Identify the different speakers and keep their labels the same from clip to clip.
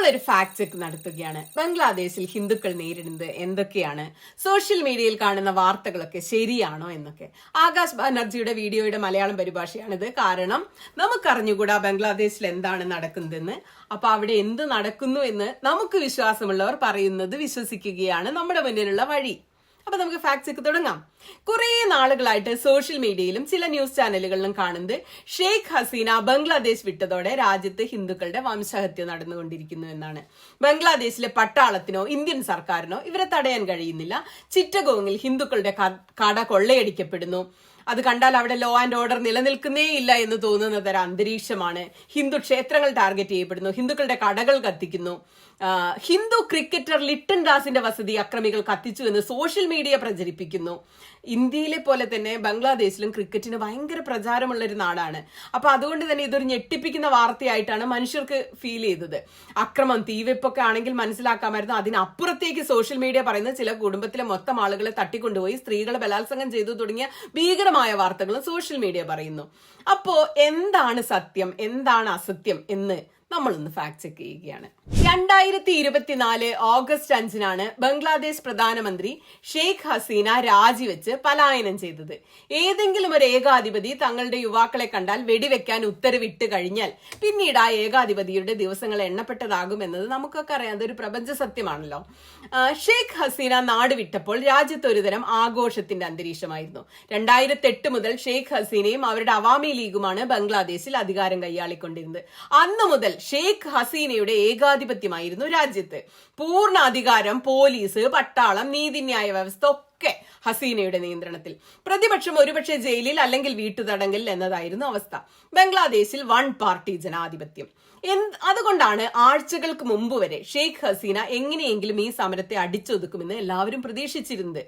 Speaker 1: നമ്മളൊരു fact check നടത്തുകയാണ്. ബംഗ്ലാദേശിൽ ഹിന്ദുക്കൾ നേരിടുന്നത് എന്തൊക്കെയാണ്, സോഷ്യൽ മീഡിയയിൽ കാണുന്ന വാർത്തകളൊക്കെ ശരിയാണോ എന്നൊക്കെ. ആകാശ് ബാനർജിയുടെ വീഡിയോയുടെ മലയാളം പരിഭാഷയാണിത്. കാരണം നമുക്കറിഞ്ഞുകൂടാ ബംഗ്ലാദേശിൽ എന്താണ് നടക്കുന്നതെന്ന്. അപ്പൊ അവിടെ എന്ത് നടക്കുന്നു എന്ന് നമുക്ക് വിശ്വാസമുള്ളവർ പറയുന്നത് വിശ്വസിക്കുകയാണ് നമ്മുടെ മുന്നിലുള്ള വഴി. അപ്പൊ നമുക്ക് ഫാക്ട് ചെക്ക് തുടങ്ങാം. കുറെ നാളുകളായിട്ട് സോഷ്യൽ മീഡിയയിലും ചില ന്യൂസ് ചാനലുകളിലും കാണുന്നത് ഷെയ്ഖ് ഹസീന ബംഗ്ലാദേശ് വിട്ടതോടെ രാജ്യത്ത് ഹിന്ദുക്കളുടെ വംശഹത്യ നടന്നുകൊണ്ടിരിക്കുന്നു എന്നാണ്. ബംഗ്ലാദേശിലെ പട്ടാളത്തിനോ ഇന്ത്യൻ സർക്കാരിനോ ഇവരെ തടയാൻ കഴിയുന്നില്ല. ചിറ്റഗോങ്ങിൽ ഹിന്ദുക്കളുടെ കട കൊള്ളയടിക്കപ്പെടുന്നു. അത് കണ്ടാൽ അവിടെ ലോ ആൻഡ് ഓർഡർ നിലനിൽക്കുന്നേ ഇല്ല എന്ന് തോന്നുന്ന തരം അന്തരീക്ഷമാണ്. ഹിന്ദു ക്ഷേത്രങ്ങൾ ടാർഗറ്റ് ചെയ്യപ്പെടുന്നു, ഹിന്ദുക്കളുടെ കടകൾ കത്തിക്കുന്നു. ഹിന്ദു ക്രിക്കറ്റർ ലിട്ടൺ ദാസിന്റെ വസതി അക്രമികൾ കത്തിച്ചു എന്ന് സോഷ്യൽ മീഡിയ പ്രചരിപ്പിക്കുന്നു. ഇന്ത്യയിലെ പോലെ തന്നെ ബംഗ്ലാദേശിലും ക്രിക്കറ്റിന് ഭയങ്കര പ്രചാരമുള്ള ഒരു നാടാണ്. അപ്പൊ അതുകൊണ്ട് തന്നെ ഇതൊരു ഞെട്ടിപ്പിക്കുന്ന വാർത്തയായിട്ടാണ് മനുഷ്യർക്ക് ഫീൽ ചെയ്തത്. അക്രമം, തീവെപ്പൊക്കെ ആണെങ്കിൽ മനസ്സിലാക്കാമായിരുന്നു. അതിനപ്പുറത്തേക്ക് സോഷ്യൽ മീഡിയ പറയുന്നത് ചില കുടുംബത്തിലെ മൊത്തം ആളുകളെ തട്ടിക്കൊണ്ടുപോയി സ്ത്രീകളെ ബലാത്സംഗം ചെയ്തു തുടങ്ങിയ ഭീകരമായ വാർത്തകളും സോഷ്യൽ മീഡിയ പറയുന്നു. അപ്പോ എന്താണ് സത്യം, എന്താണ് അസത്യം എന്ന് നമ്മളൊന്ന് ഫാക്ട് ചെക്ക് ചെയ്യുകയാണ്. 2024 ഓഗസ്റ്റ് 5 ബംഗ്ലാദേശ് പ്രധാനമന്ത്രി ഷെയ്ഖ് ഹസീന രാജിവെച്ച് പലായനം ചെയ്തത്. ഏതെങ്കിലും ഒരു ഏകാധിപതി തങ്ങളുടെ യുവാക്കളെ കണ്ടാൽ വെടിവെക്കാൻ ഉത്തരവിട്ട് കഴിഞ്ഞാൽ പിന്നീട് ആ ഏകാധിപതിയുടെ ദിവസങ്ങൾ എണ്ണപ്പെട്ടതാകുമെന്നത് നമുക്കൊക്കെ അറിയാം. അതൊരു പ്രപഞ്ച സത്യമാണല്ലോ. ഷെയ്ഖ് ഹസീന നാട് വിട്ടപ്പോൾ രാജ്യത്ത് ഒരുതരം ആഘോഷത്തിന്റെ അന്തരീക്ഷമായിരുന്നു. 2008 മുതൽ ഷെയ്ഖ് ഹസീനയും അവരുടെ അവാമി ലീഗുമാണ് ബംഗ്ലാദേശിൽ അധികാരം കൈയാളിക്കൊണ്ടിരുന്നത്. അന്നു മുതൽ ഷെയ്ഖ് ഹസീനയുടെ ഏകാധിപത്യമായിരുന്നു രാജ്യത്ത്. പൂർണ്ണ അധികാരം പോലീസ്, പട്ടാളം, നീതിന്യായ വ്യവസ്ഥ ഒക്കെ ഹസീനയുടെ നിയന്ത്രണത്തിൽ. പ്രതിപക്ഷം ഒരുപക്ഷെ ജയിലിൽ അല്ലെങ്കിൽ വീട്ടുതടങ്കലിൽ എന്നതായിരുന്നു അവസ്ഥ. ബംഗ്ലാദേശിൽ വൺ പാർട്ടി ജനാധിപത്യം. അതുകൊണ്ടാണ് ആഴ്ചകൾക്ക് മുമ്പ് വരെ ഷെയ്ഖ് ഹസീന എങ്ങനെയെങ്കിലും ഈ സമരത്തെ അടിച്ചൊതുക്കുമെന്ന് എല്ലാവരും പ്രതീക്ഷിച്ചിരുന്നത്.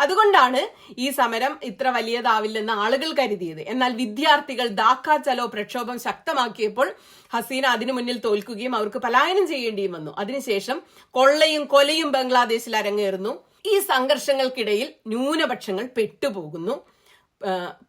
Speaker 1: അതുകൊണ്ടാണ് ഈ സമരം ഇത്ര വലിയതാവില്ലെന്ന് ആളുകൾ കരുതിയത്. എന്നാൽ വിദ്യാർത്ഥികൾ ധാക്ക ചലോ പ്രക്ഷോഭം ശക്തമാക്കിയപ്പോൾ ഹസീന അതിനു മുന്നിൽ തോൽക്കുകയും അവർക്ക് പലായനം ചെയ്യേണ്ടിയും വന്നു. അതിനുശേഷം കൊള്ളയും കൊലയും ബംഗ്ലാദേശിൽ അരങ്ങേറുന്നു. ഈ സംഘർഷങ്ങൾക്കിടയിൽ ന്യൂനപക്ഷങ്ങൾ പെട്ടുപോകുന്നു.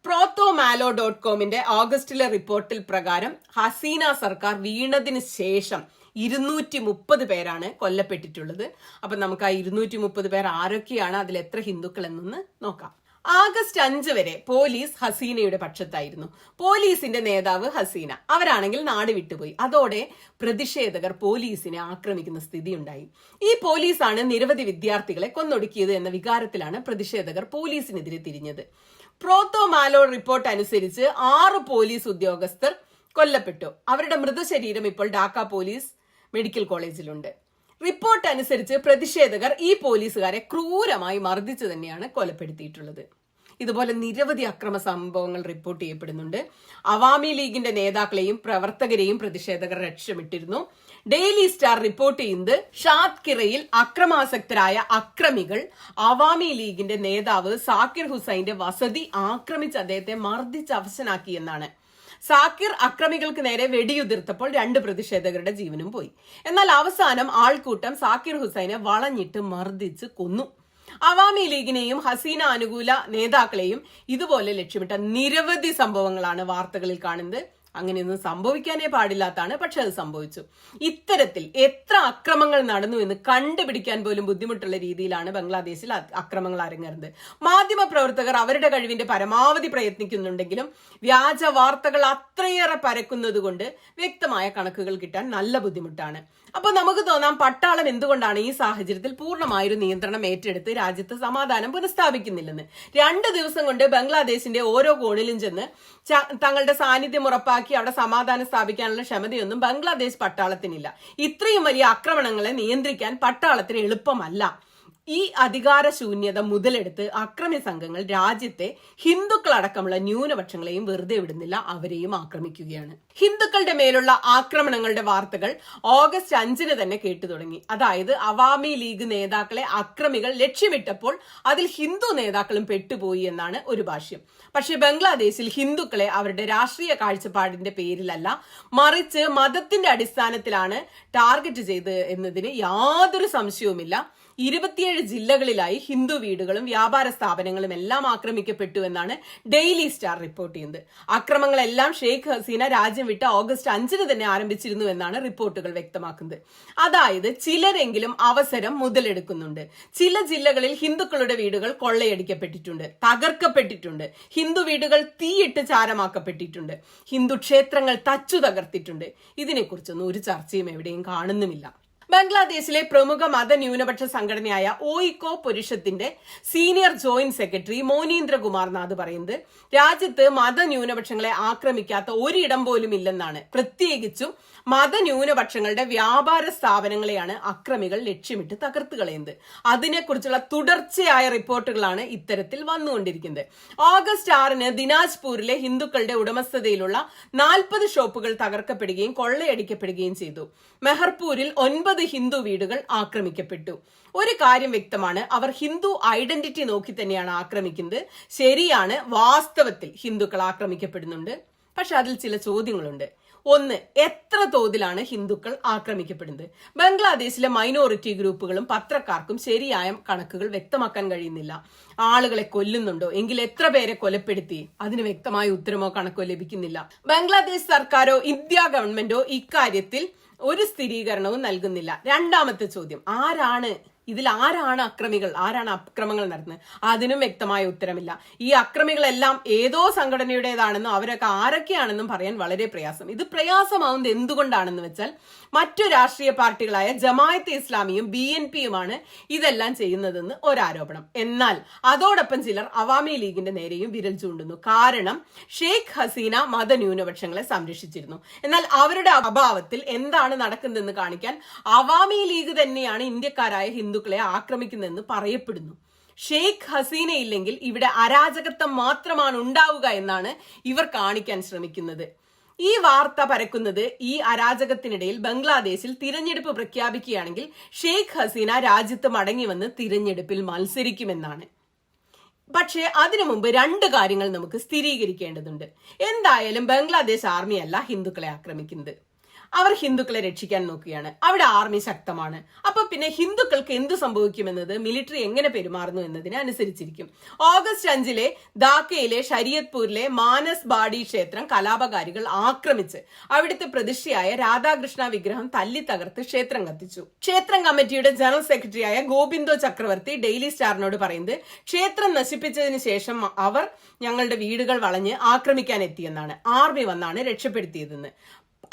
Speaker 1: protomallo.comന്റെ ഓഗസ്റ്റിലെ റിപ്പോർട്ടിൽ പ്രകാരം ഹസീന സർക്കാർ വീണതിന് ശേഷം 230 പേരാണ് കൊല്ലപ്പെട്ടിട്ടുള്ളത്. അപ്പൊ നമുക്ക് ആ 230 പേർ ആരൊക്കെയാണ്, അതിൽ എത്ര ഹിന്ദുക്കൾ എന്നൊന്ന് നോക്കാം. ഓഗസ്റ്റ് 5 വരെ പോലീസ് ഹസീനയുടെ പക്ഷത്തായിരുന്നു. പോലീസിന്റെ നേതാവ് ഹസീന, അവരാണെങ്കിൽ നാട് വിട്ടുപോയി. അതോടെ പ്രതിഷേധകർ പോലീസിനെ ആക്രമിക്കുന്ന സ്ഥിതി ഉണ്ടായി. ഈ പോലീസാണ് നിരവധി വിദ്യാർത്ഥികളെ കൊന്നൊടുക്കിയത് എന്ന വികാരത്തിലാണ് പ്രതിഷേധകർ പോലീസിനെതിരെ തിരിഞ്ഞത്. പ്രോത്തോമാലോ റിപ്പോർട്ട് അനുസരിച്ച് 6 പോലീസ് ഉദ്യോഗസ്ഥർ കൊല്ലപ്പെട്ടു. അവരുടെ മൃതശരീരം ഇപ്പോൾ ഢാക്ക പോലീസ് മെഡിക്കൽ കോളേജിലുണ്ട്. റിപ്പോർട്ട് അനുസരിച്ച് പ്രതിഷേധകർ ഈ പോലീസുകാരെ ക്രൂരമായി മർദ്ദിച്ചു തന്നെയാണ് കൊലപ്പെടുത്തിയിട്ടുള്ളത്. ഇതുപോലെ നിരവധി അക്രമ സംഭവങ്ങൾ റിപ്പോർട്ട് ചെയ്യപ്പെടുന്നുണ്ട്. അവാമി ലീഗിന്റെ നേതാക്കളെയും പ്രവർത്തകരെയും പ്രതിഷേധകർ ലക്ഷ്യമിട്ടിരുന്നു. ഡെയിലി സ്റ്റാർ റിപ്പോർട്ട് ചെയ്യുന്നത് ഷാത്കിറയിൽ അക്രമാസക്തരായ അക്രമികൾ അവാമി ലീഗിന്റെ നേതാവ് സാക്കിർ ഹുസൈന്റെ വസതി ആക്രമിച്ച് അദ്ദേഹത്തെ മർദ്ദിച്ച് അവശനാക്കി എന്നാണ്. സാക്കിർ അക്രമികൾക്ക് നേരെ വെടിയുതിർത്തപ്പോൾ 2 പ്രതിഷേധകരുടെ ജീവനും പോയി. എന്നാൽ അവസാനം ആൾക്കൂട്ടം സാക്കിർ ഹുസൈനെ വളഞ്ഞിട്ട് മർദ്ദിച്ച് കൊന്നു. അവാമി ലീഗിനെയും ഹസീന അനുകൂല നേതാക്കളെയും ഇതുപോലെ ലക്ഷ്യമിട്ട നിരവധി സംഭവങ്ങളാണ് വാർത്തകളിൽ കാണുന്നത്. അങ്ങനെയൊന്നും സംഭവിക്കാനേ പാടില്ലാത്തതാണ്, പക്ഷെ അത് സംഭവിച്ചു. ഇത്തരത്തിൽ എത്ര അക്രമങ്ങൾ നടന്നു എന്ന് കണ്ടുപിടിക്കാൻ പോലും ബുദ്ധിമുട്ടുള്ള രീതിയിലാണ് ബംഗ്ലാദേശിൽ അക്രമങ്ങൾ അരങ്ങേറുന്നത്. മാധ്യമ പ്രവർത്തകർ അവരുടെ കഴിവിന്റെ പരമാവധി പ്രയത്നിക്കുന്നുണ്ടെങ്കിലും വ്യാജ വാർത്തകൾ അത്രയേറെ പരക്കുന്നത് കൊണ്ട് വ്യക്തമായ കണക്കുകൾ കിട്ടാൻ നല്ല ബുദ്ധിമുട്ടാണ്. അപ്പൊ നമുക്ക് തോന്നാം, പട്ടാളം എന്തുകൊണ്ടാണ് ഈ സാഹചര്യത്തിൽ പൂർണ്ണമായൊരു നിയന്ത്രണം ഏറ്റെടുത്ത് രാജ്യത്ത് സമാധാനം പുനഃസ്ഥാപിക്കുന്നില്ലെന്ന്. 2 ദിവസം കൊണ്ട് ബംഗ്ലാദേശിന്റെ ഓരോ കോണിലും ചെന്ന് തങ്ങളുടെ സാന്നിധ്യം ഉറപ്പാക്കി അവിടെ സമാധാനം സ്ഥാപിക്കാനുള്ള ക്ഷമതയൊന്നും ബംഗ്ലാദേശ് പട്ടാളത്തിനില്ല. ഇത്രയും വലിയ ആക്രമണങ്ങളെ നിയന്ത്രിക്കാൻ പട്ടാളത്തിന് എളുപ്പമല്ല. ഈ അധികാരശൂന്യത മുതലെടുത്ത് അക്രമി സംഘങ്ങൾ രാജ്യത്തെ ഹിന്ദുക്കളടക്കമുള്ള ന്യൂനപക്ഷങ്ങളെയും വെറുതെ വിടുന്നില്ല, അവരെയും ആക്രമിക്കുകയാണ്. ഹിന്ദുക്കളുടെ മേലുള്ള ആക്രമണങ്ങളുടെ വാർത്തകൾ ഓഗസ്റ്റ് 5 തന്നെ കേട്ടു തുടങ്ങി. അതായത് അവാമി ലീഗ് നേതാക്കളെ അക്രമികൾ ലക്ഷ്യമിട്ടപ്പോൾ അതിൽ ഹിന്ദു നേതാക്കളും പെട്ടുപോയി എന്നാണ് ഒരു ഭാഷ്യം. പക്ഷെ ബംഗ്ലാദേശിൽ ഹിന്ദുക്കളെ അവരുടെ രാഷ്ട്രീയ കാഴ്ചപ്പാടിന്റെ പേരിലല്ല, മറിച്ച് മതത്തിന്റെ അടിസ്ഥാനത്തിലാണ് ടാർഗറ്റ് ചെയ്ത് എന്നതിന് യാതൊരു സംശയവുമില്ല. 27 ജില്ലകളിലായി ഹിന്ദു വീടുകളും വ്യാപാര സ്ഥാപനങ്ങളും എല്ലാം ആക്രമിക്കപ്പെട്ടു എന്നാണ് ഡെയിലി സ്റ്റാർ റിപ്പോർട്ട് ചെയ്യുന്നത്. അക്രമങ്ങളെല്ലാം ഷെയ്ഖ് ഹസീന രാജ്യം വിട്ട് ഓഗസ്റ്റ് 5 തന്നെ ആരംഭിച്ചിരുന്നു എന്നാണ് റിപ്പോർട്ടുകൾ വ്യക്തമാക്കുന്നത്. അതായത് ചിലരെങ്കിലും അവസരം മുതലെടുക്കുന്നുണ്ട്. ചില ജില്ലകളിൽ ഹിന്ദുക്കളുടെ വീടുകൾ കൊള്ളയടിക്കപ്പെട്ടിട്ടുണ്ട്, തകർക്കപ്പെട്ടിട്ടുണ്ട്, ഹിന്ദു വീടുകൾ തീയിട്ട് ചാരമാക്കപ്പെട്ടിട്ടുണ്ട്, ഹിന്ദു ക്ഷേത്രങ്ങൾ തച്ചു തകർത്തിട്ടുണ്ട്. ഇതിനെക്കുറിച്ചൊന്നും ഒരു ചർച്ചയും എവിടെയും കാണുന്നുമില്ല. ബംഗ്ലാദേശിലെ പ്രമുഖ മതന്യൂനപക്ഷ സംഘടനയായ ഓയിക്കോ പുരുഷത്തിന്റെ സീനിയർ ജോയിന്റ് സെക്രട്ടറി മോനീന്ദ്ര കുമാർനാഥ് പറയുന്നത് രാജ്യത്ത് മതന്യൂനപക്ഷങ്ങളെ ആക്രമിക്കാത്ത ഒരിടം പോലും ഇല്ലെന്നാണ്. പ്രത്യേകിച്ചും മതന്യൂനപക്ഷങ്ങളുടെ വ്യാപാര സ്ഥാപനങ്ങളെയാണ് അക്രമികൾ ലക്ഷ്യമിട്ട് തകർത്ത് കളയുന്നത്. അതിനെക്കുറിച്ചുള്ള തുടർച്ചയായ റിപ്പോർട്ടുകളാണ് ഇത്തരത്തിൽ വന്നുകൊണ്ടിരിക്കുന്നത്. ഓഗസ്റ്റ് 6 ദിനാജ്പൂരിലെ ഹിന്ദുക്കളുടെ ഉടമസ്ഥതയിലുള്ള 40 ഷോപ്പുകൾ തകർക്കപ്പെടുകയും കൊള്ളയടിക്കപ്പെടുകയും ചെയ്തു. മെഹർപൂരിൽ 9 ഹിന്ദു വീടുകൾ ആക്രമിക്കപ്പെട്ടു. ഒരു കാര്യം വ്യക്തമാണ്, അവർ ഹിന്ദു ഐഡന്റിറ്റി നോക്കി തന്നെയാണ് ആക്രമിക്കുന്നത്. ശരിയാണ്, വാസ്തവത്തിൽ ഹിന്ദുക്കൾ ആക്രമിക്കപ്പെടുന്നുണ്ട്. പക്ഷെ അതിൽ ചില ചോദ്യങ്ങളുണ്ട്. ഒന്ന്, എത്ര തോതിലാണ് ഹിന്ദുക്കൾ ആക്രമിക്കപ്പെടുന്നത്? ബംഗ്ലാദേശിലെ മൈനോറിറ്റി ഗ്രൂപ്പുകളും പത്രക്കാർക്കും ശരിയായ കണക്കുകൾ വ്യക്തമാക്കാൻ കഴിയുന്നില്ല. ആളുകളെ കൊല്ലുന്നുണ്ടോ, എങ്കിൽ എത്ര പേരെ കൊലപ്പെടുത്തി? അതിന് വ്യക്തമായ ഉത്തരമോ കണക്കോ ലഭിക്കുന്നില്ല. ബംഗ്ലാദേശ് സർക്കാരോ ഇന്ത്യ ഗവൺമെന്റോ ഇക്കാര്യത്തിൽ ഒരു സ്ഥിരീകരണവും നൽകുന്നില്ല. രണ്ടാമത്തെ ചോദ്യം, ആരാണ് അക്രമികൾ, ആരാണ് അക്രമങ്ങൾ നടത്തുന്നത്? അതിനും വ്യക്തമായ ഉത്തരമില്ല. ഈ അക്രമികളെല്ലാം ഏതോ സംഘടനയുടേതാണെന്നും അവരൊക്കെ ആരൊക്കെയാണെന്നും പറയാൻ വളരെ പ്രയാസം. ഇത് പ്രയാസമാവുന്നത് എന്തുകൊണ്ടാണെന്ന് വെച്ചാൽ മറ്റു രാഷ്ട്രീയ പാർട്ടികളായ ജമാഅത്തെ ഇസ്ലാമിയും BNPയുമാണ് ഇതെല്ലാം ചെയ്യുന്നതെന്ന് ഒരാരോപണം. എന്നാൽ അതോടൊപ്പം ചിലർ അവാമി ലീഗിന്റെ നേരെയും വിരൽ ചൂണ്ടുന്നു. കാരണം ഷെയ്ഖ് ഹസീന മതന്യൂനപക്ഷങ്ങളെ സംരക്ഷിച്ചിരുന്നു. എന്നാൽ അവരുടെ അഭാവത്തിൽ എന്താണ് നടക്കുന്നതെന്ന് കാണിക്കാൻ അവാമി ലീഗ് തന്നെയാണ് ഇന്ത്യക്കാരായ ഹിന്ദുക്കളെ ആക്രമിക്കുന്നതെന്ന് പറയപ്പെടുന്നു. ഷെയ്ഖ് ഹസീന ഇല്ലെങ്കിൽ ഇവിടെ അരാജകത്വം മാത്രമാണ് ഉണ്ടാവുക എന്നാണ് ഇവർ കാണിക്കാൻ ശ്രമിക്കുന്നത്. ഈ വാർത്ത പരക്കുന്നത് ഈ അരാജകത്തിനിടയിൽ ബംഗ്ലാദേശിൽ തിരഞ്ഞെടുപ്പ് പ്രഖ്യാപിക്കുകയാണെങ്കിൽ ഷെയ്ഖ് ഹസീന രാജ്യത്ത് മടങ്ങി വന്ന് തിരഞ്ഞെടുപ്പിൽ മത്സരിക്കുമെന്നാണ്. പക്ഷേ അതിനു മുമ്പ് 2 കാര്യങ്ങൾ നമുക്ക് സ്ഥിരീകരിക്കേണ്ടതുണ്ട്. എന്തായാലും ബംഗ്ലാദേശ് ആർമിയല്ല ഹിന്ദുക്കളെ ആക്രമിക്കുന്നത്. അവർ ഹിന്ദുക്കളെ രക്ഷിക്കാൻ നോക്കുകയാണ്. അവിടെ ആർമി ശക്തമാണ്. അപ്പൊ പിന്നെ ഹിന്ദുക്കൾക്ക് എന്തു സംഭവിക്കുമെന്നത് മിലിറ്ററി എങ്ങനെ പെരുമാറുന്നു എന്നതിനെ അനുസരിച്ചിരിക്കും. ഓഗസ്റ്റ് 5 ധാക്കയിലെ ഷരിയത്പൂരിലെ മാനസ് ബാഡി ക്ഷേത്രം കലാപകാരികൾ ആക്രമിച്ച് അവിടുത്തെ പ്രതിഷ്ഠയായ രാധാകൃഷ്ണ വിഗ്രഹം തല്ലി തകർത്ത് ക്ഷേത്രം കത്തിച്ചു. ക്ഷേത്രം കമ്മിറ്റിയുടെ ജനറൽ സെക്രട്ടറിയായ ഗോബിന്ദോ ചക്രവർത്തി ഡെയിലി സ്റ്റാറിനോട് പറയുന്നത് ക്ഷേത്രം നശിപ്പിച്ചതിന് ശേഷം അവർ ഞങ്ങളുടെ വീടുകൾ വളഞ്ഞ് ആക്രമിക്കാൻ എത്തിയെന്നാണ്. ആർമി വന്നാണ് രക്ഷപ്പെടുത്തിയതെന്ന്.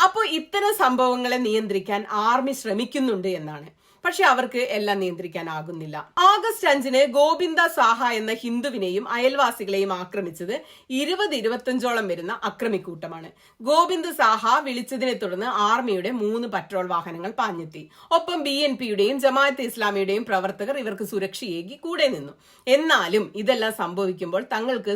Speaker 1: അപ്പോൾ ഇത്തരം സംഭവങ്ങളെ നിയന്ത്രിക്കാൻ ആർമി ശ്രമിക്കുന്നുണ്ട് എന്നാണ്. പക്ഷെ അവർക്ക് എല്ലാം നിയന്ത്രിക്കാനാകുന്നില്ല. ഓഗസ്റ്റ് 5 ഗോവിന്ദ സാഹ എന്ന ഹിന്ദുവിനെയും അയൽവാസികളെയും ആക്രമിച്ചത് 20-25ഓളം വരുന്ന അക്രമിക്കൂട്ടമാണ്. ഗോവിന്ദ സാഹ വിളിച്ചതിനെ തുടർന്ന് ആർമിയുടെ 3 പട്രോൾ വാഹനങ്ങൾ പാഞ്ഞെത്തി. ഒപ്പം BNPയുടെയും ജമാഅത്തെ ഇസ്ലാമിയുടെയും പ്രവർത്തകർ ഇവർക്ക് സുരക്ഷയേകി കൂടെ നിന്നു. എന്നാലും ഇതെല്ലാം സംഭവിക്കുമ്പോൾ തങ്ങൾക്ക്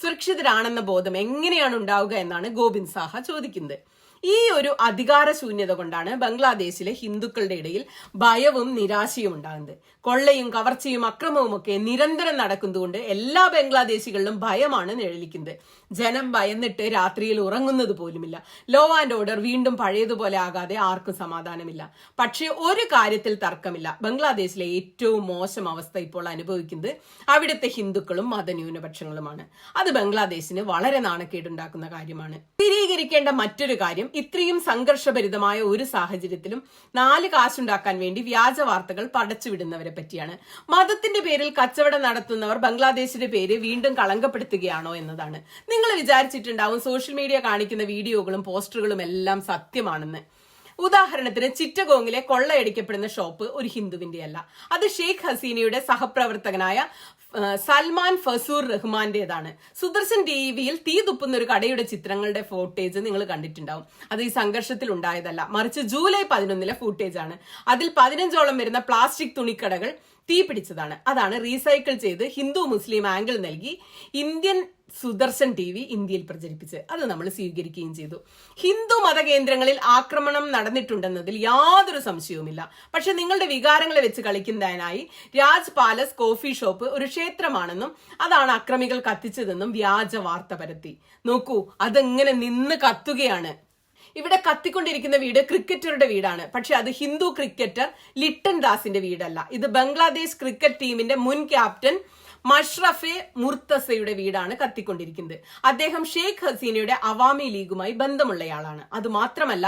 Speaker 1: സുരക്ഷിതരാണെന്ന ബോധം എങ്ങനെയാണ് ഉണ്ടാവുക എന്നാണ് ഗോവിന്ദ് സാഹ ചോദിക്കുന്നത്. ഈ ഒരു അധികാര ശൂന്യത കൊണ്ടാണ് ബംഗ്ലാദേശിലെ ഹിന്ദുക്കളുടെ ഇടയിൽ ഭയവും നിരാശയും ഉണ്ടാകുന്നത്. കൊള്ളയും കവർച്ചയും അക്രമവും ഒക്കെ നിരന്തരം നടക്കുന്നതുകൊണ്ട് എല്ലാ ബംഗ്ലാദേശികളിലും ഭയമാണ് നിഴലിക്കുന്നത്. ജനം ഭയന്നിട്ട് രാത്രിയിൽ ഉറങ്ങുന്നത് പോലുമില്ല. ലോ ആൻഡ് ഓർഡർ വീണ്ടും പഴയതുപോലെ ആകാതെ ആർക്കും സമാധാനമില്ല. പക്ഷേ ഒരു കാര്യത്തിൽ തർക്കമില്ല, ബംഗ്ലാദേശിലെ ഏറ്റവും മോശം അവസ്ഥ ഇപ്പോൾ അനുഭവിക്കുന്നത് അവിടുത്തെ ഹിന്ദുക്കളും മതന്യൂനപക്ഷങ്ങളുമാണ്. അത് ബംഗ്ലാദേശിന് വളരെ നാണക്കേടുണ്ടാക്കുന്ന കാര്യമാണ്. സ്ഥിരീകരിക്കേണ്ട മറ്റൊരു കാര്യം, ഇത്രയും സംഘർഷഭരിതമായ ഒരു സാഹചര്യത്തിലും 4 കാശുണ്ടാക്കാൻ വേണ്ടി വ്യാജ വാർത്തകൾ പടച്ചുവിടുന്നവരെ പറ്റിയാണ്. മതത്തിന്റെ പേരിൽ കച്ചവടം നടത്തുന്നവർ ബംഗ്ലാദേശിന്റെ പേര് വീണ്ടും കളങ്കപ്പെടുത്തുകയാണോ എന്നതാണ്. നിങ്ങൾ വിചാരിച്ചിട്ടുണ്ടാവും സോഷ്യൽ മീഡിയ കാണിക്കുന്ന വീഡിയോകളും പോസ്റ്ററുകളും എല്ലാം സത്യമാണെന്ന്. ഉദാഹരണത്തിന് ചിറ്റഗോങ്ങിലെ കൊള്ളയടിക്കപ്പെടുന്ന ഷോപ്പ് ഒരു ഹിന്ദുവിന്റെ അല്ല, അത് ഷെയ്ഖ് ഹസീനയുടെ സഹപ്രവർത്തകനായ സൽമാൻ ഫസൂർ റഹ്മാന്റേതാണ്. സുദർശൻ TVയിൽ തീ തുപ്പുന്ന ഒരു കടയുടെ ചിത്രങ്ങളുടെ ഫൂട്ടേജ് നിങ്ങൾ കണ്ടിട്ടുണ്ടാവും. അത് ഈ സംഘർഷത്തിൽ ഉണ്ടായതല്ല, മറിച്ച് ജൂലൈ 11 ഫൂട്ടേജ് ആണ്. അതിൽ 15ഓളം വരുന്ന പ്ലാസ്റ്റിക് തുണിക്കടകൾ തീ പിടിച്ചതാണ്. അതാണ് റീസൈക്കിൾ ചെയ്ത് ഹിന്ദു മുസ്ലിം ആംഗിൾ നൽകി ഇന്ത്യൻ സുദർശൻ TV ഇന്ത്യയിൽ പ്രചരിപ്പിച്ച് അത് നമ്മൾ സ്വീകരിക്കുകയും ചെയ്തു. ഹിന്ദു മതകേന്ദ്രങ്ങളിൽ ആക്രമണം നടന്നിട്ടുണ്ടെന്നതിൽ യാതൊരു സംശയവുമില്ല. പക്ഷെ നിങ്ങളുടെ വികാരങ്ങളെ വെച്ച് കളിക്കുന്നതിനായി രാജ് പാലസ് കോഫി ഷോപ്പ് ഒരു ക്ഷേത്രമാണെന്നും അതാണ് അക്രമികൾ കത്തിച്ചതെന്നും വ്യാജ വാർത്ത പരത്തി. നോക്കൂ, അതെങ്ങനെ നിന്ന് കത്തുകയാണ്. ഇവിടെ കത്തിക്കൊണ്ടിരിക്കുന്ന വീട് ക്രിക്കറ്ററുടെ വീടാണ്. പക്ഷെ അത് ഹിന്ദു ക്രിക്കറ്റർ ലിട്ടൺ ദാസിന്റെ വീടല്ല. ഇത് ബംഗ്ലാദേശ് ക്രിക്കറ്റ് ടീമിന്റെ മുൻ ക്യാപ്റ്റൻ മഷ്റഫെ മുർത്തസയുടെ വീടാണ് കത്തിക്കൊണ്ടിരിക്കുന്നത്. അദ്ദേഹം ഷെയ്ഖ് ഹസീനയുടെ അവാമി ലീഗുമായി ബന്ധമുള്ളയാളാണ്. അതുമാത്രമല്ല,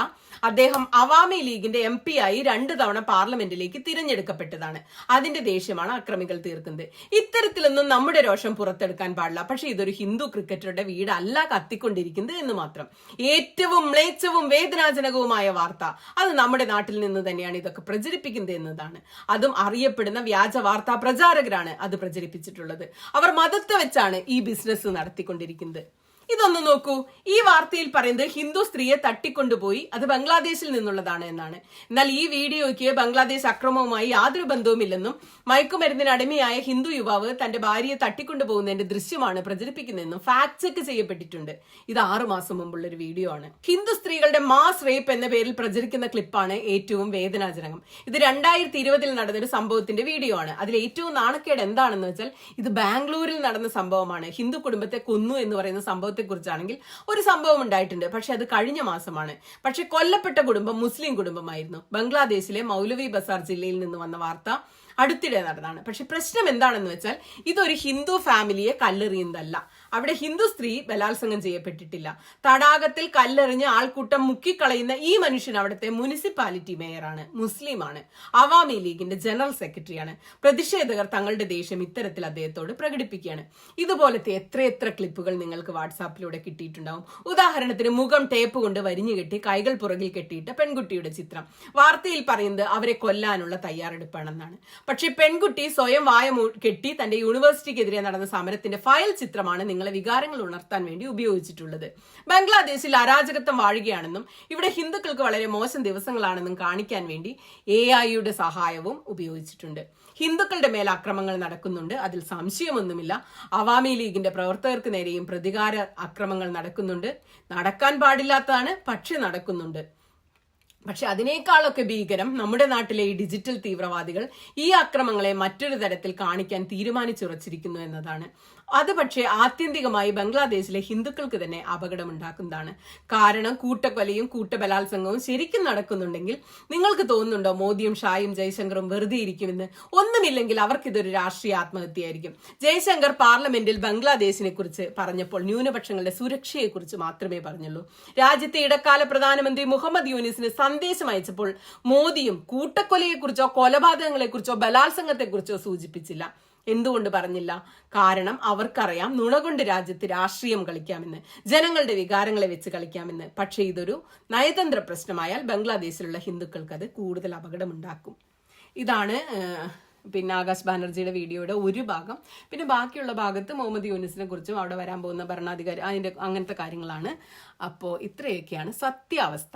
Speaker 1: അദ്ദേഹം അവാമി ലീഗിന്റെ MP ആയി 2 തവണ പാർലമെന്റിലേക്ക് തിരഞ്ഞെടുക്കപ്പെട്ടതാണ്. അതിന്റെ ദേഷ്യമാണ് അക്രമികൾ തീർക്കുന്നത്. ഇത്തരത്തിലൊന്നും നമ്മുടെ രോഷം പുറത്തെടുക്കാൻ പാടില്ല. പക്ഷെ ഇതൊരു ഹിന്ദു ക്രിക്കറ്ററുടെ വീടല്ല കത്തിക്കൊണ്ടിരിക്കുന്നത് എന്ന് മാത്രം. ഏറ്റവും മ്ലേച്ഛവും വേദനാജനകവുമായ വാർത്ത അത് നമ്മുടെ നാട്ടിൽ നിന്ന് തന്നെയാണ് ഇതൊക്കെ പ്രചരിപ്പിക്കുന്നത് എന്നതാണ്. അതും അറിയപ്പെടുന്ന വ്യാജ വാർത്താ പ്രചാരകരാണ് അത് പ്രചരിപ്പിച്ചിട്ടുള്ളത്. അവർ മതത്തെ വെച്ചാണ് ഈ ബിസിനസ് നടത്തിക്കൊണ്ടിരിക്കുന്നത്. ഇതൊന്ന് നോക്കൂ. ഈ വാർത്തയിൽ പറയുന്നത് ഹിന്ദു സ്ത്രീയെ തട്ടിക്കൊണ്ടുപോയി അത് ബംഗ്ലാദേശിൽ നിന്നുള്ളതാണ് എന്നാണ്. എന്നാൽ ഈ വീഡിയോയ്ക്ക് ബംഗ്ലാദേശ് അക്രമവുമായി യാതൊരു ബന്ധവുമില്ലെന്നും മയക്കുമരുന്നിന് അടിമയായ ഹിന്ദു യുവാവ് തന്റെ ഭാര്യയെ തട്ടിക്കൊണ്ടുപോകുന്നതിന്റെ ദൃശ്യമാണ് പ്രചരിപ്പിക്കുന്നതെന്നും ഫാക്ട് ചെക്ക് ചെയ്യപ്പെട്ടിട്ടുണ്ട്. ഇത് 6 മാസം മുമ്പുള്ള ഒരു വീഡിയോ ആണ്. ഹിന്ദു സ്ത്രീകളുടെ മാസ് റേപ്പ് എന്ന പേരിൽ പ്രചരിക്കുന്ന ക്ലിപ്പാണ് ഏറ്റവും വേദനാജനകം. ഇത് 2020 നടന്നൊരു സംഭവത്തിന്റെ വീഡിയോ ആണ്. അതിൽ ഏറ്റവും നാണക്കേട് എന്താണെന്ന് വെച്ചാൽ ഇത് ബാംഗ്ലൂരിൽ നടന്ന സംഭവമാണ്. ഹിന്ദു കുടുംബത്തെ കൊന്നു എന്ന് പറയുന്ന സംഭവം കുറിച്ചാണെങ്കിൽ ഒരു സംഭവം ഉണ്ടായിട്ടുണ്ട്. പക്ഷെ അത് കഴിഞ്ഞ മാസമാണ്. പക്ഷെ കൊല്ലപ്പെട്ട കുടുംബം മുസ്ലിം കുടുംബമായിരുന്നു. ബംഗ്ലാദേശിലെ മൗലവി ബസാർ ജില്ലയിൽ നിന്ന് വന്ന വാർത്ത അടുത്തിടെ നടന്നതാണ്. പക്ഷെ പ്രശ്നം എന്താണെന്ന് വെച്ചാൽ ഇതൊരു ഹിന്ദു ഫാമിലിയെ കല്ലെറിയുന്നതല്ല. അവിടെ ഹിന്ദു സ്ത്രീ ബലാത്സംഗം ചെയ്യപ്പെട്ടിട്ടില്ല. തടാകത്തിൽ കല്ലെറിഞ്ഞ് ആൾക്കൂട്ടം മുക്കിക്കളയുന്ന ഈ മനുഷ്യൻ അവിടുത്തെ മുനിസിപ്പാലിറ്റി മേയറാണ്, മുസ്ലിമാണ്, അവാമി ലീഗിന്റെ ജനറൽ സെക്രട്ടറിയാണ്. പ്രതിഷേധകർ തങ്ങളുടെ ദേഷ്യം ഇത്തരത്തിൽ അദ്ദേഹത്തോട് പ്രകടിപ്പിക്കുകയാണ്. ഇതുപോലത്തെ എത്രയെത്ര ക്ലിപ്പുകൾ നിങ്ങൾക്ക് വാട്സാപ്പിലൂടെ കിട്ടിയിട്ടുണ്ടാവും. ഉദാഹരണത്തിന് മുഖം ടേപ്പ് കൊണ്ട് വരിഞ്ഞു കെട്ടി കൈകൾ പുറകിൽ കെട്ടിയിട്ട പെൺകുട്ടിയുടെ ചിത്രം. വാർത്തയിൽ പറയുന്നത് അവരെ കൊല്ലാനുള്ള തയ്യാറെടുപ്പാണെന്നാണ്. പക്ഷെ പെൺകുട്ടി സ്വയം വായ കെട്ടി തന്റെ യൂണിവേഴ്സിറ്റിക്കെതിരെ നടന്ന സമരത്തിന്റെ ഫയൽ ചിത്രമാണ് നിങ്ങളെ വികാരങ്ങൾ ഉണർത്താൻ വേണ്ടി ഉപയോഗിച്ചിട്ടുള്ളത്. ബംഗ്ലാദേശിൽ അരാജകത്വം വാഴുകയാണെന്നും ഇവിടെ ഹിന്ദുക്കൾക്ക് വളരെ മോശം ദിവസങ്ങളാണെന്നും കാണിക്കാൻ വേണ്ടി AI-യുടെ സഹായവും ഉപയോഗിച്ചിട്ടുണ്ട്. ഹിന്ദുക്കളുടെ മേൽ അക്രമങ്ങൾ നടക്കുന്നുണ്ട്, അതിൽ സംശയമൊന്നുമില്ല. അവാമി ലീഗിന്റെ പ്രവർത്തകർക്ക് നേരെയും പ്രതികാര അക്രമങ്ങൾ നടക്കുന്നുണ്ട്. നടക്കാൻ പാടില്ലാത്തതാണ്, പക്ഷെ നടക്കുന്നുണ്ട്. പക്ഷെ അതിനേക്കാളൊക്കെ ഭീകരം നമ്മുടെ നാട്ടിലെ ഈ ഡിജിറ്റൽ തീവ്രവാദികൾ ഈ അക്രമങ്ങളെ മറ്റൊരു തരത്തിൽ കാണിക്കാൻ തീരുമാനിച്ചുറച്ചിരിക്കുന്നു എന്നതാണ്. അത് പക്ഷേ ആത്യന്തികമായി ബംഗ്ലാദേശിലെ ഹിന്ദുക്കൾക്ക് തന്നെ അപകടമുണ്ടാക്കുന്നതാണ്. കാരണം കൂട്ടക്കൊലയും കൂട്ടബലാത്സംഗവും ശരിക്കും നടക്കുന്നുണ്ടെങ്കിൽ നിങ്ങൾക്ക് തോന്നുന്നുണ്ടോ മോദിയും ഷായും ജയശങ്കറും വെറുതെ ഇരിക്കുമെന്ന്? ഒന്നുമില്ലെങ്കിൽ അവർക്കിതൊരു രാഷ്ട്രീയ ആത്മഹത്യയായിരിക്കും. ജയശങ്കർ പാർലമെന്റിൽ ബംഗ്ലാദേശിനെ കുറിച്ച് പറഞ്ഞപ്പോൾ ന്യൂനപക്ഷങ്ങളുടെ സുരക്ഷയെക്കുറിച്ച് മാത്രമേ പറഞ്ഞുള്ളൂ. രാജ്യത്തെ ഇടക്കാല പ്രധാനമന്ത്രി മുഹമ്മദ് യൂനിസിന് സന്ദേശം അയച്ചപ്പോൾ മോദിയും കൂട്ടക്കൊലയെക്കുറിച്ചോ കൊലപാതകങ്ങളെക്കുറിച്ചോ ബലാത്സംഗത്തെക്കുറിച്ചോ സൂചിപ്പിച്ചില്ല. എന്തുകൊണ്ട് പറഞ്ഞില്ല? കാരണം അവർക്കറിയാം നുണ കൊണ്ട് രാജ്യത്ത് രാഷ്ട്രീയം കളിക്കാമെന്ന്, ജനങ്ങളുടെ വികാരങ്ങളെ വെച്ച് കളിക്കാമെന്ന്. പക്ഷേ ഇതൊരു നയതന്ത്ര പ്രശ്നമായാൽ ബംഗ്ലാദേശിലുള്ള ഹിന്ദുക്കൾക്ക് അത് കൂടുതൽ അപകടമുണ്ടാക്കും. ഇതാണ് ആകാശ് ബാനർജിയുടെ വീഡിയോയുടെ ഒരു ഭാഗം. പിന്നെ ബാക്കിയുള്ള ഭാഗത്ത് മുഹമ്മദ് യൂനിസിനെ കുറിച്ചും അവിടെ വരാൻ പോകുന്ന ഭരണാധികാരി അങ്ങനത്തെ കാര്യങ്ങളാണ്. അപ്പോൾ ഇത്രയൊക്കെയാണ് സത്യാവസ്ഥ.